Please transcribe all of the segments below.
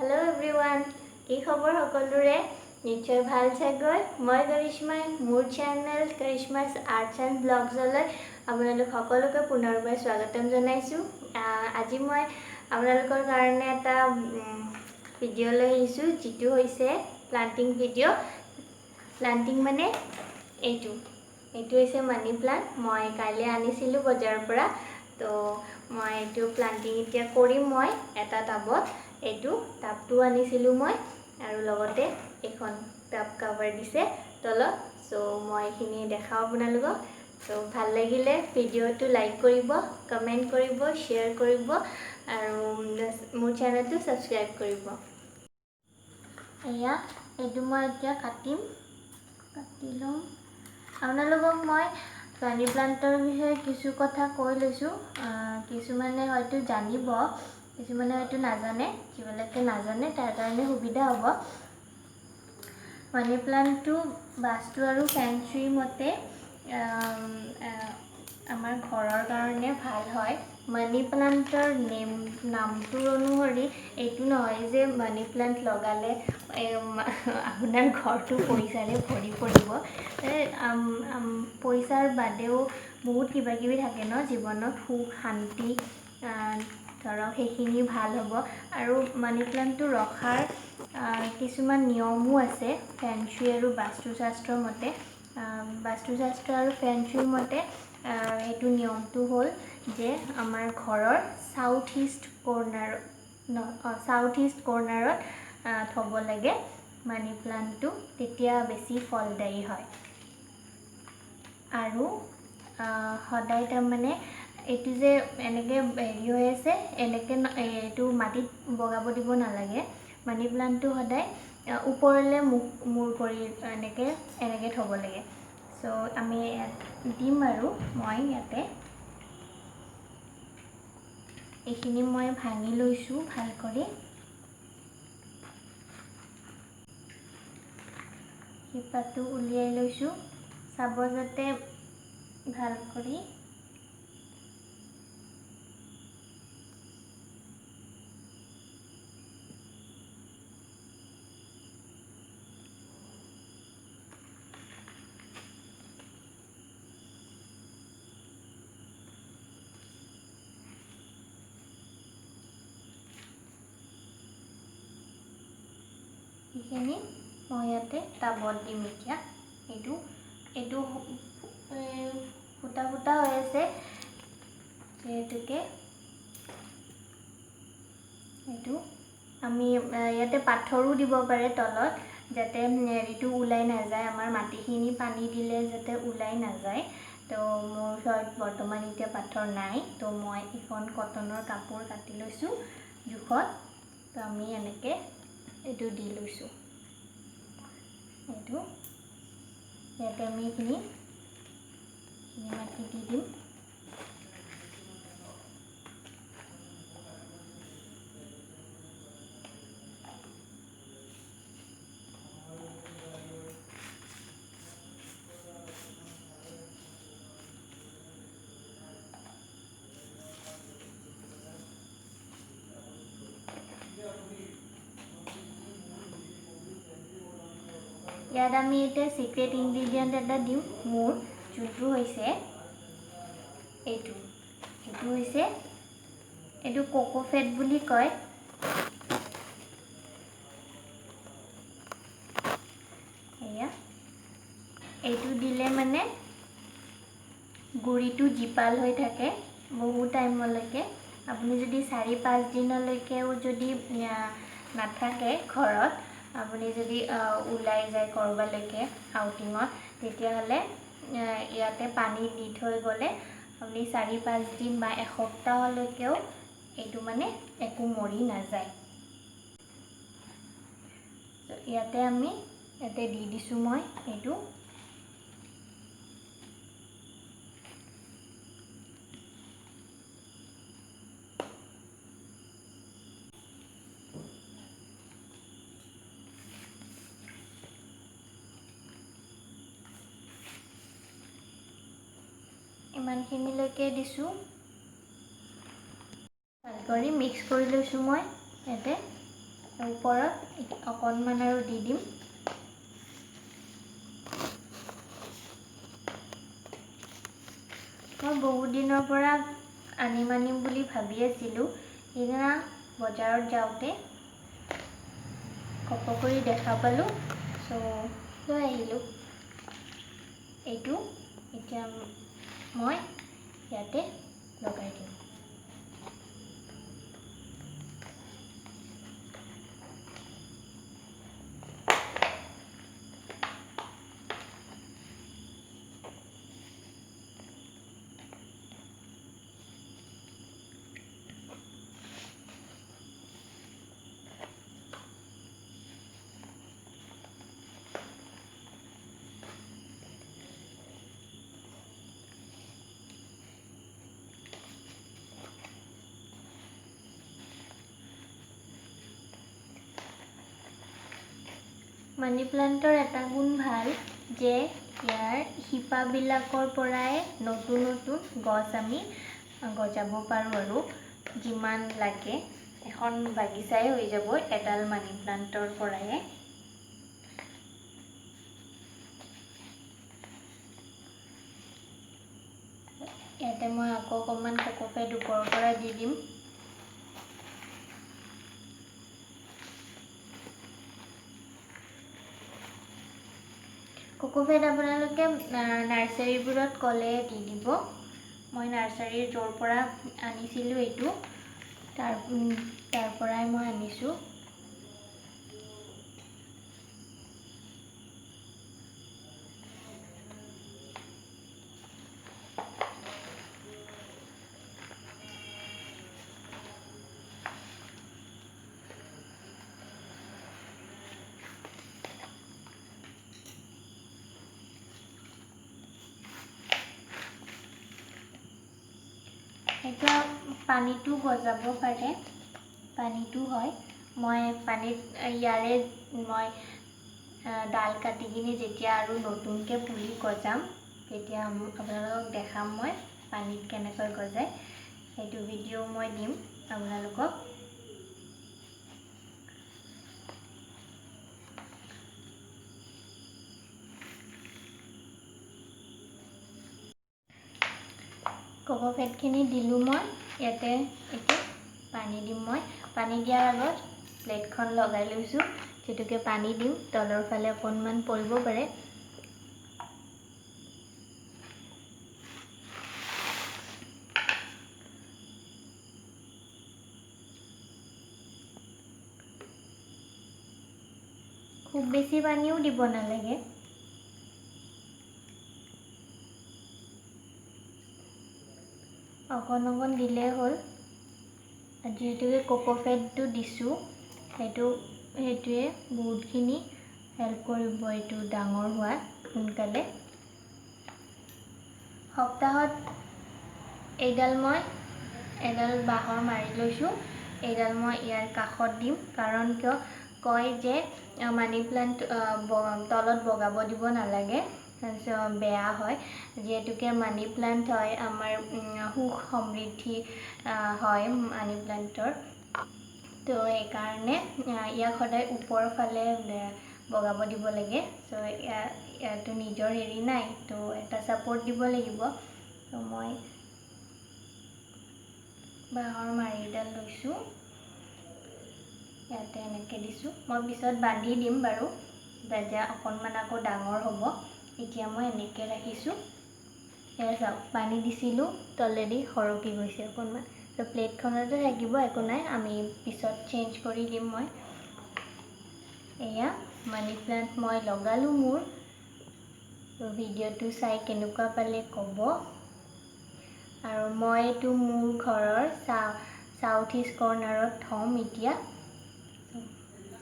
Hello everyone की खबर सकलोरे निश्चय ভাল চাগৈ মই কৰিশ্মাই মোৰ চেনেল কৰিশ্মাস আৰ্টছ এণ্ড ব্লগছলৈ আপোনালোক সকলোকে পুনৰবাৰ স্বাগতম জনাইছো। আজি মই আপোনালোকৰ কাৰণে এটা ভিডিঅ' লৈ আহিছো যেটো হৈছে প্লান্টিং ভিডিঅ'। প্লান্টিং মানে এইটো হৈছে মানি প্লান্ট। মই কাইলৈ আনিছিলো বজাৰৰ পৰা, তো মই এইটো প্লান্টিং এতিয়া কৰিম। মই এটা টাবত এইটো টাবটো আনিছিলো মই, আৰু লগতে এখন টাব কভাৰ দিছে তলত। সো মই এইখিনি দেখাও আপোনালোকক। তো ভাল লাগিলে ভিডিঅ'টো লাইক কৰিব, কমেণ্ট কৰিব, শ্বেয়াৰ কৰিব আৰু মোৰ চেনেলটো সাবস্ক্ৰাইব কৰিব। এয়া এইটো মই এতিয়া কাটি লম। আপোনালোকক মই মানি প্লান্টৰ বিষয়ে কিছু কথা কৈ লৈছো। কিছুমানে হয়তো জানিব, কিছুমানে হয়তো নাজানে। যিবিলাকে নাজানে তাৰ কাৰণে সুবিধা হ'ব। মানি প্লান্টটো বাস্তু আৰু ফেংচুই মতে আমাৰ ঘৰৰ কাৰণে ভাল হয়। মানি প্লান্টৰ নামটোৰ অনুসৰি এইটো নহয় যে মানি প্লান্ট লগালে আপোনাৰ ঘৰটো পইচাৰে ভৰি পৰিব। পইচাৰ বাদেও বহুত কিবা কিবি থাকে ন জীৱনত, সুখ শান্তি ধৰক সেইখিনি ভাল হ'ব। আৰু মানি প্লান্টটো ৰখাৰ কিছুমান নিয়মো আছে ফেংচুই আৰু বাস্তুশাস্ত্ৰৰ মতে। বাস্তুশাস্ত্ৰ আৰু ফেংচুই মতে এইটো নিয়মটো হ'ল যে আমাৰ ঘৰৰ সাউথ ইষ্ট কৰ্নাৰত থ'ব লাগে মানি প্লান্টটো, তেতিয়া বেছি ফলদায়ী হয়। আৰু সদায় তাৰমানে এইটো যে এনেকৈ হেৰি হৈ আছে, এনেকৈ এইটো মাটিত বগাব দিব নালাগে। মানি প্লান্টটো সদায় ওপৰলৈ মূৰ কৰি এনেকৈ থ'ব লাগে। সো আমি দিম আৰু মই ইয়াতে এইখিনি মই ভাঙি লৈছোঁ ভাল কৰি। শিপাটো উলিয়াই লৈছোঁ, চাব যাতে ভাল কৰি। এইখিনি মই ইয়াতে টাবত দিম এতিয়া। এইটো ফুটা ফুটা হৈ আছে যিহেতুকে এইটো আমি ইয়াতে পাথৰো দিব পাৰে তলত, যাতে হেৰিটো ওলাই নাযায়, আমাৰ মাটিখিনি পানী দিলে যাতে ওলাই নাযায়। তো মোৰ ওচৰত বৰ্তমান এতিয়া পাথৰ নাই, তো মই এখন কটনৰ কাপোৰ কাটি লৈছোঁ জোখত। তো আমি এনেকৈ এইটো দি লৈছোঁ। এইটো ইয়াতে আমি এইখিনি মাটি দি দিম। ইয়াত আমি এতিয়া সিক্ৰেট ইনগ্ৰিডিয়েণ্ট এটা দিম মোৰ, যোনটো হৈছে এইটো কোকোফেট বুলি কয়। এয়া এইটো দিলে মানে গুড়িটো জীপাল হৈ থাকে বহু টাইমলৈকে। আপুনি যদি 4-5 দিনলৈকেও যদি নাথাকে ঘৰত, আপুনি যদি ওলাই যায় ক'ৰবালৈকে আউটিঙত, তেতিয়াহ'লে ইয়াতে পানী দি থৈ গ'লে আপুনি 4-5 দিন বা এসপ্তাহলৈকেও এইটো মানে একো মৰি নাযায়। ইয়াতে দি দিছোঁ মই এইটো। ইমানখিনিলৈকে দিছোঁ। ভাল কৰি মিক্স কৰি লৈছোঁ মই ইয়াতে। ওপৰত অকণমান আৰু দি দিম। মই বহুত দিনৰ পৰা আনিম বুলি ভাবি আছিলোঁ। সেইদিনা বজাৰত যাওঁতে কপৌকুৰি দেখা পালোঁ, চ' লৈ আহিলোঁ। এইটো এতিয়া মই ইয়াতে লগাই দিম। মানি প্লান্টৰ এটা গুণ ভাল যে ইয়াৰ শিপাবিলাকৰ পৰাই নতুন গছ আমি গজাব পাৰোঁ আৰু যিমান লাগে এখন বাগিচাই হৈ যাব এডাল মানি প্লান্টৰ পৰাই। ইয়াতে মই আকৌ অকণমান কোকোপেড ওপৰৰ পৰা দি দিম। কোকোপেড আপোনালোকে নাৰ্চাৰীবোৰত ক'লে দি দিব। মই নাৰ্চাৰীৰ য'ৰ পৰা আনিছিলোঁ এইটো তাৰ পৰাই মই আনিছোঁ। এতিয়া পানীটো গজাব পাৰে, পানীটো হয়। মই পানীত ইয়াৰে মই ডাল কাটি কিনি যেতিয়া আৰু নতুনকৈ পুলি গজাম তেতিয়া আপোনালোকক দেখাম মই পানীত কেনেকৈ গজায়। সেইটো ভিডিঅ' মই দিম আপোনালোকক। কোকোপেডখিনি দিলোঁ মই। ইয়াতে এতিয়া পানী দিম মই। পানী দিয়াৰ আগত প্লেটখন লগাই লৈছোঁ, যিটোকে পানী দিম তলৰ ফালে অকণমান পৰিব পাৰে। খুব বেছি পানীও দিব নালাগে। অকণ দিলেই হ'ল। যিহেতুকে কোকোপেডটো দিছোঁ সেইটোৱে বহুতখিনি হেল্প কৰিব এইটো ডাঙৰ হোৱাত সোনকালে। সপ্তাহত এডাল বাঁহৰ মাৰি লৈছোঁ। এইডাল মই ইয়াৰ কাষত দিম, কাৰণ কিয় কয় যে মানি প্লান্ট তলত বগাব দিব নালাগে, বেয়া হয়। যিহেতুকে মানি প্লান্ট হয় আমাৰ সুখ সমৃদ্ধি হয় মানি প্লান্টৰ, তো সেইকাৰণে ইয়াক সদায় ওপৰৰ ফালে বগাব দিব লাগে। চ' ইয়াতো নিজৰ হেৰি নাই, তো এটা ছাপৰ্ট দিব লাগিব। তো মই বাঁহৰ মাৰিডাল লৈছোঁ, ইয়াতে এনেকৈ দিছোঁ। মই পিছত বান্ধি দিম বাৰু, যেতিয়া অকণমান আকৌ ডাঙৰ হ'ব। এতিয়া মই এনেকৈ ৰাখিছোঁ। এয়া চাওক, পানী দিছিলোঁ তলেদি সৰকি গৈছে অকণমান। তো প্লেটখনতে থাকিব, একো নাই, আমি পিছত চেঞ্জ কৰি দিম মই। এয়া মানি প্লান্ট মই লগালোঁ মোৰ। ভিডিঅ'টো চাই কেনেকুৱা পালে ক'ব। আৰু মই এইটো মোৰ ঘৰৰ চাউথ ইষ্ট কৰ্ণাৰত থ'ম এতিয়া।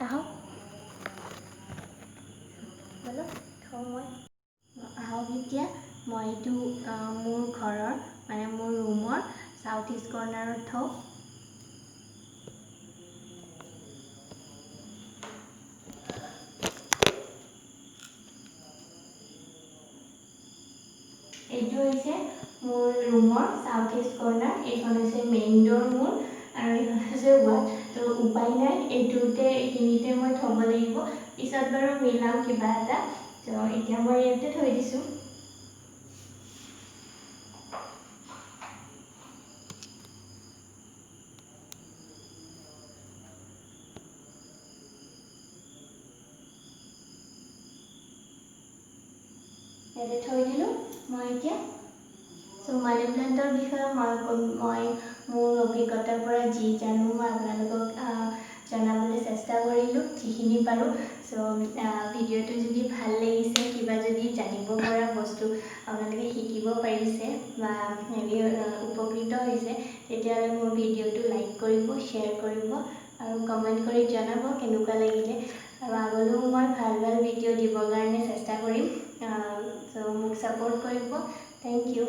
আহক এতিয়া মই এইটো মোৰ ঘৰৰ মানে মোৰ ৰুমৰ চাউথ ইষ্ট কৰ্ণাৰত থওঁ। এইটো হৈছে মোৰ ৰুমৰ চাউথ ইষ্ট কৰ্ণাৰ। এইখন হৈছে মেইন ড'ৰ মোৰ। আৰু আছে ৱাট তো উপায় নাই এইখিনিতে মই থ'ব লাগিব পিছত বাৰু মিলাম কিবা এটা তো এতিয়া মই ইয়াতে থৈ দিছোঁ ইয়াতে থৈ দিলোঁ মই এতিয়া সো মানি প্লান্টৰ বিষয়ে মই মোৰ অভিজ্ঞতাৰ পৰা যি জানো মই আপোনালোকক জনাবলৈ চেষ্টা কৰিলোঁ যিখিনি পাৰোঁ সো ভিডিঅ'টো যদি ভাল লাগিছে কিবা যদি জানিব পৰা বস্তু আপোনালোকে শিকিব পাৰিছে বা উপকৃত হৈছে তেতিয়াহ'লে মোৰ ভিডিঅ'টো লাইক কৰিব শ্বেয়াৰ কৰিব আৰু কমেণ্ট কৰি জনাব কেনেকুৱা লাগিলে আৰু আগলৈও মই ভাল ভাল ভিডিঅ' দিবৰ কাৰণে চেষ্টা কৰিম সো মোক ছাপোৰ্ট কৰিব থেংক ইউ